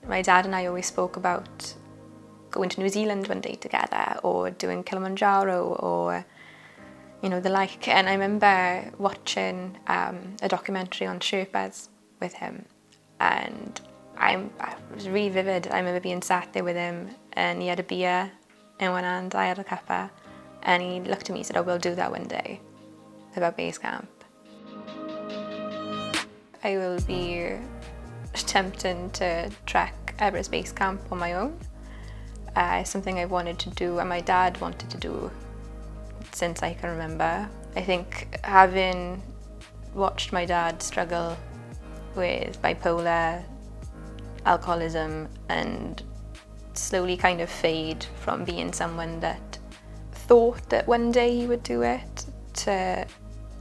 My dad and I always spoke about going to New Zealand one day together, or doing Kilimanjaro, or the like. And I remember watching a documentary on Sherpas with him, and it was really vivid. I remember being sat there with him, and he had a beer in one hand, I had a cuppa, and he looked at me and said, "Oh, we'll do that one day, about base camp." I will be attempting to trek Everest Base Camp on my own. It's something I've wanted to do, and my dad wanted to do since I can remember. I think having watched my dad struggle with bipolar, alcoholism, and slowly kind of fade from being someone that thought that one day he would do it, to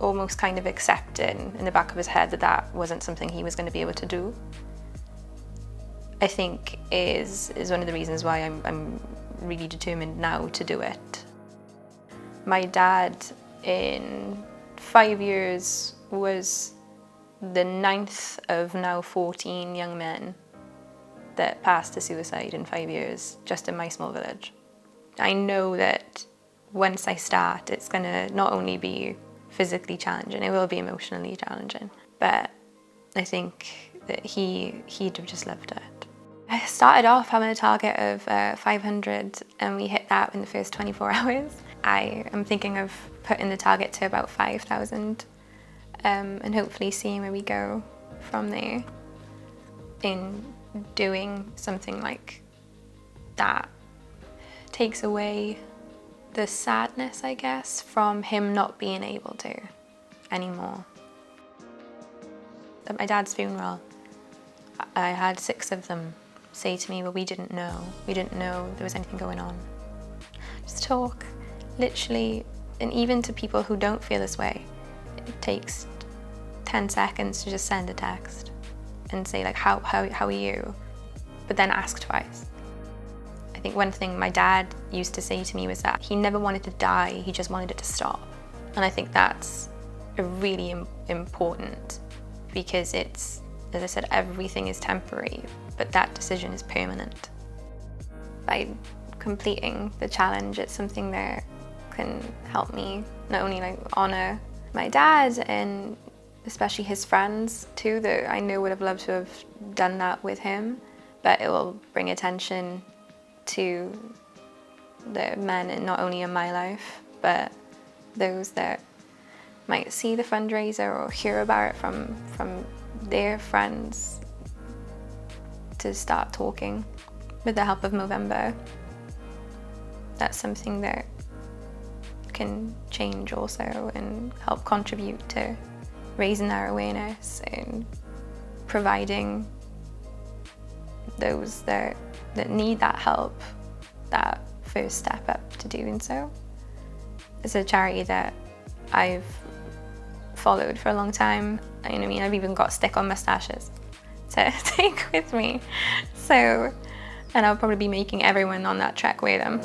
almost kind of accepting in the back of his head that that wasn't something he was going to be able to do, I think is one of the reasons why I'm really determined now to do it. My dad, in 5 years, was the 9th of now 14 young men that passed to suicide in 5 years, just in my small village. I know that once I start, it's going to not only be physically challenging, it will be emotionally challenging, but I think that he'd have just loved it. I started off having a target of 500, and we hit that in the first 24 hours. I am thinking of putting the target to about 5,000, and hopefully seeing where we go from there. In doing something like that takes away the sadness, I guess, from him not being able to anymore. At my dad's funeral, I had 6 of them say to me, "Well, we didn't know there was anything going on." Just talk, literally, and even to people who don't feel this way, it takes 10 seconds to just send a text and say, like, how are you? But then ask twice. I think one thing my dad used to say to me was that he never wanted to die, he just wanted it to stop. And I think that's really important, because it's, as I said, everything is temporary, but that decision is permanent. By completing the challenge, it's something that can help me not only honour my dad, and especially his friends too, that I know would have loved to have done that with him, but it will bring attention to the men, not only in my life, but those that might see the fundraiser or hear about it from their friends, to start talking with the help of Movember. That's something that can change also, and help contribute to raising our awareness and providing those that need that help that first step up to doing so. It's a charity that I've followed for a long time. I've even got stick-on mustaches to take with me. So, and I'll probably be making everyone on that trek wear them.